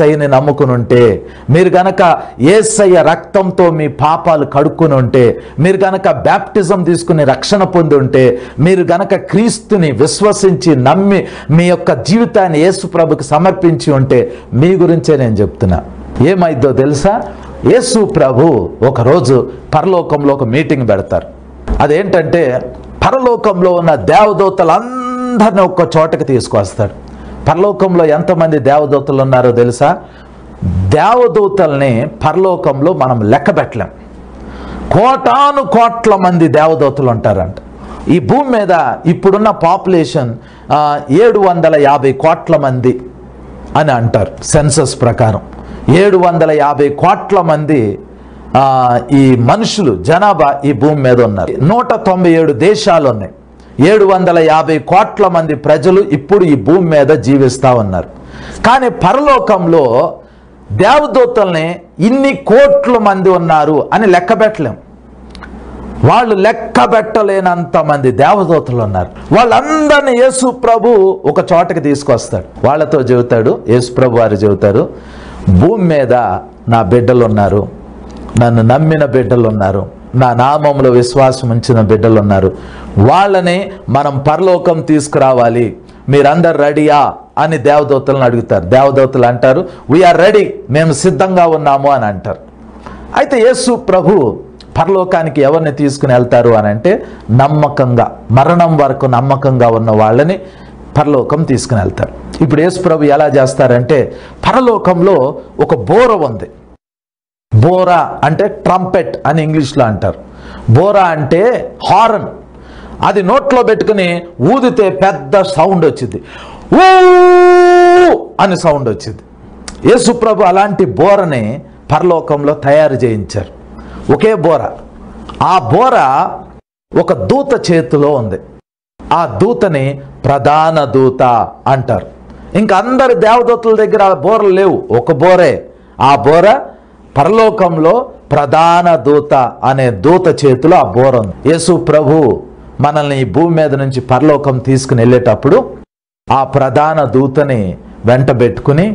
యేసయ్యని నమ్ముకుని ఉంటే, మీరు గనక యేసయ్య రక్తంతో మీ పాపాలు కడుక్కుని ఉంటే, మీరు గనక బ్యాప్టిజం తీసుకుని రక్షణ పొంది ఉంటే, మీరు గనక క్రీస్తుని విశ్వసించి నమ్మి మీ యొక్క జీవితాన్ని యేసు ప్రభుకి సమర్పించి ఉంటే, మీ గురించే నేను చెప్తున్నా. ఏమైద్దో తెలుసా? యేసు ప్రభు ఒకరోజు పరలోకంలో ఒక మీటింగ్ పెడతారు. అదేంటంటే, పరలోకంలో ఉన్న దేవదూతలందరినీ ఒక్క చోటకి తీసుకొస్తాడు. పరలోకంలో ఎంతమంది దేవదూతలు ఉన్నారో తెలుసా? దేవదూతల్ని పరలోకంలో మనం లెక్క పెట్టలేం. కోటాను కోట్ల మంది దేవదూతలు ఉంటారంట. ఈ భూమి మీద ఇప్పుడున్న పాపులేషన్ 750 కోట్ల మంది అని అంటారు. సెన్సస్ ప్రకారం 750 కోట్ల మంది ఈ మనుషులు జనాభా ఈ భూమి మీద ఉన్నారు. 197 దేశాలు ఉన్నాయి. 750 కోట్ల మంది ప్రజలు ఇప్పుడు ఈ భూమి మీద జీవిస్తూ ఉన్నారు. కానీ పరలోకంలో దేవదూతల్ని ఇన్ని కోట్ల మంది ఉన్నారు అని లెక్క పెట్టలేం. వాళ్ళు లెక్క పెట్టలేనంత మంది దేవదూతలు ఉన్నారు. వాళ్ళందరినీ యేసు ప్రభు ఒక చోటకి తీసుకొస్తాడు. వాళ్ళతో చెబుతాడు, యేసు ప్రభు వారు చెబుతారు, భూమి మీద నా బిడ్డలు ఉన్నారు, నన్ను నమ్మిన బిడ్డలు ఉన్నారు, నా నామంలో విశ్వాసం ఉంచిన బిడ్డలు ఉన్నారు, వాళ్ళని మనం పరలోకం తీసుకురావాలి, మీరందరు రెడీయా అని దేవదూతలను అడుగుతారు. దేవదూతలు అంటారు, వీఆర్ రెడీ, మేము సిద్ధంగా ఉన్నాము అని అంటారు. అయితే యేసు ప్రభు పరలోకానికి ఎవరిని తీసుకుని వెళ్తారు అని అంటే, నమ్మకంగా మరణం వరకు నమ్మకంగా ఉన్న వాళ్ళని పరలోకం తీసుకుని వెళ్తారు. ఇప్పుడు యేసు ప్రభు ఎలా చేస్తారంటే, పరలోకంలో ఒక బోర ఉంది. బోరా అంటే ట్రంపెట్ అని ఇంగ్లీష్లో అంటారు. బోరా అంటే హార్న్. అది నోట్లో పెట్టుకుని ఊదితే పెద్ద సౌండ్ వచ్చింది, ఊ అని సౌండ్ వచ్చింది. యేసు ప్రభు అలాంటి బోరని పరలోకంలో తయారు చేయించారు. ఒకే బోర. ఆ బోర ఒక దూత చేతిలో ఉంది. ఆ దూతని ప్రధాన దూత అంటారు. ఇంకా అందరి దేవదూతల దగ్గర ఆ బోరలు లేవు, ఒక బోరే. ఆ బోర పరలోకంలో ప్రధాన దూత అనే దూత చేతిలో ఆ బోర ఉంది. యేసు ప్రభు మనల్ని ఈ భూమి మీద నుంచి పరలోకం తీసుకుని వెళ్ళేటప్పుడు ఆ ప్రధాన దూతని వెంట పెట్టుకుని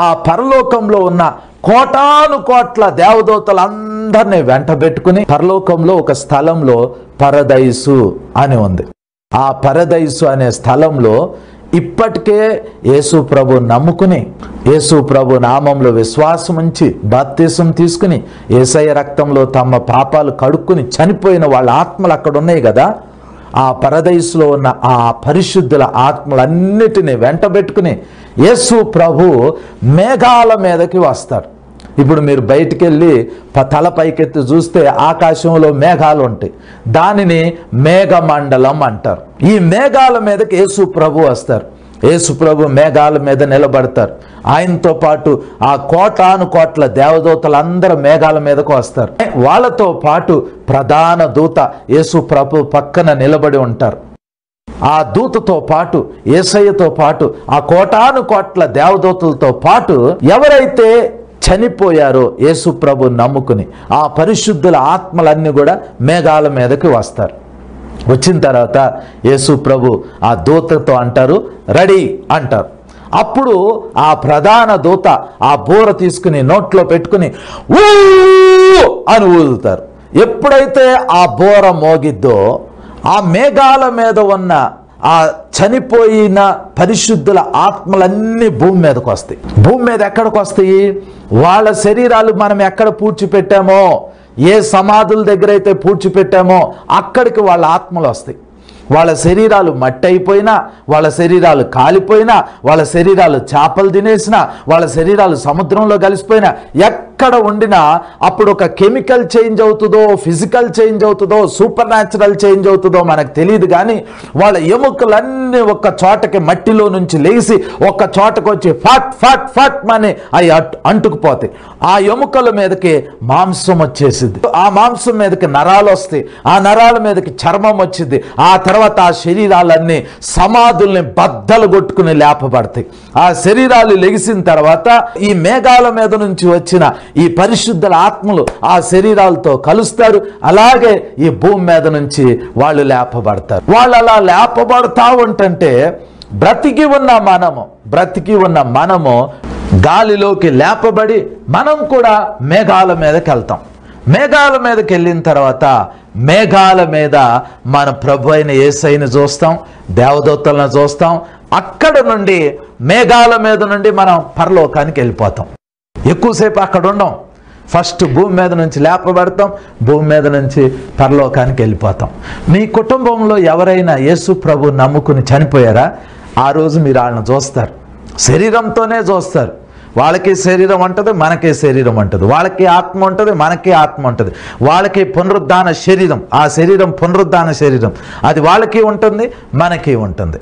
ఆ పరలోకంలో ఉన్న కోటాను కోట్ల దేవదూతలందరినీ వెంట పెట్టుకుని పరలోకంలో ఒక స్థలంలో పరదైసు అని ఉంది. ఆ పరదైసు అనే స్థలంలో ఇప్పటికే యేసు ప్రభు నమ్ముకుని, యేసు ప్రభు నామంలో విశ్వాసం ఉంచి బాప్తిసం తీసుకుని యేసయ్య రక్తంలో తమ పాపాలు కడుక్కుని చనిపోయిన వాళ్ళ ఆత్మలు అక్కడ ఉన్నాయి కదా. ఆ పరదైసులో ఉన్న ఆ పరిశుద్ధుల ఆత్మలన్నిటినీ వెంట పెట్టుకుని యేసు ప్రభు మేఘాల మీదకి వస్తారు. ఇప్పుడు మీరు బయటికి వెళ్ళి తల పైకెత్తి చూస్తే ఆకాశంలో మేఘాలు ఉంటాయి. దానిని మేఘమండలం అంటారు. ఈ మేఘాల మీదకి యేసు ప్రభు వస్తారు. యేసు ప్రభు మేఘాల మీద నిలబడతారు. ఆయనతో పాటు ఆ కోటాను కోట్ల దేవదూతలందరూ మేఘాల మీదకు వస్తారు. వాళ్ళతో పాటు ప్రధాన దూత యేసు ప్రభు పక్కన నిలబడి ఉంటారు. ఆ దూతతో పాటు యేసయ్యతో పాటు ఆ కోటాను కోట్ల దేవదూతలతో పాటు ఎవరైతే చనిపోయారో యేసు ప్రభు నమ్ముకుని ఆ పరిశుద్ధుల ఆత్మలన్నీ కూడా మేఘాల మీదకి వస్తారు. వచ్చిన తర్వాత యేసు ప్రభు ఆ దూతతో అంటారు, రెడీ అంటారు. అప్పుడు ఆ ప్రధాన దూత ఆ బోర తీసుకుని నోట్లో పెట్టుకుని ఊ అని ఊదుతారు. ఎప్పుడైతే ఆ బోర మోగిద్దో ఆ మేఘాల మీద ఉన్న ఆ చనిపోయిన పరిశుద్ధుల ఆత్మలన్నీ భూమి మీదకి వస్తాయి. భూమి మీద ఎక్కడికి వస్తాయి? వాళ్ళ శరీరాలు మనం ఎక్కడ పూడ్చిపెట్టామో, ఏ సమాధుల దగ్గర అయితే పూడ్చిపెట్టామో అక్కడికి వాళ్ళ ఆత్మలు వస్తాయి. వాళ్ళ శరీరాలు మట్టి అయిపోయినా, వాళ్ళ శరీరాలు కాలిపోయినా, వాళ్ళ శరీరాలు చేపలు తినేసినా, వాళ్ళ శరీరాలు సముద్రంలో కలిసిపోయినా, ఎక్కడ ఉండినా అప్పుడు ఒక కెమికల్ చేంజ్ అవుతుందో, ఫిజికల్ చేంజ్ అవుతుందో, సూపర్ న్యాచురల్ చేంజ్ అవుతుందో మనకు తెలియదు. కానీ వాళ్ళ ఎముకలన్నీ ఒక్క చోటకి మట్టిలో నుంచి లేచి ఒక్క చోటకు వచ్చి ఫట్ ఫట్ ఫట్ అని అవి అంటుకుపోతాయి. ఆ ఎముకల మీదకి మాంసం వచ్చేసింది. ఆ మాంసం మీదకి నరాలు వస్తాయి. ఆ నరాల మీదకి చర్మం వచ్చింది. ఆ తర్వాత ఆ శరీరాలన్నీ సమాధుల్ని బద్దలు కొట్టుకుని లేపబడతాయి. ఆ శరీరాలు లెగిసిన తర్వాత ఈ మేఘాల మీద నుంచి వచ్చిన ఈ పరిశుద్ధుల ఆత్మలు ఆ శరీరాలతో కలుస్తారు. అలాగే ఈ భూమి మీద నుంచి వాళ్ళు లేపబడతారు. వాళ్ళు అలా లేపబడతా ఉంటుంటే బ్రతికి ఉన్న మనము గాలిలోకి లేపబడి మనం కూడా మేఘాల మీదకి వెళ్తాం. మేఘాల మీదకి వెళ్ళిన తర్వాత మేఘాల మీద మన ప్రభు అయిన యేసయ్యను చూస్తాం, దేవదూతలను చూస్తాం. అక్కడ నుండి మేఘాల మీద నుండి మనం పరలోకానికి వెళ్ళిపోతాం. ఎక్కువసేపు అక్కడ ఉండం. ఫస్ట్ భూమి మీద నుంచి లేపబడతాం, భూమి మీద నుంచి పరలోకానికి వెళ్ళిపోతాం. మీ కుటుంబంలో ఎవరైనా యేసు ప్రభు నమ్ముకుని చనిపోయారా? ఆ రోజు మీరు వాళ్ళని చూస్తారు, శరీరంతోనే చూస్తారు. వాళ్ళకి శరీరం ఉంటుంది, మనకే శరీరం ఉంటుంది. వాళ్ళకి ఆత్మ ఉంటుంది, మనకి ఆత్మ ఉంటుంది. వాళ్ళకి పునరుద్ధాన శరీరం, ఆ శరీరం పునరుద్ధాన శరీరం, అది వాళ్ళకి ఉంటుంది, మనకి ఉంటుంది.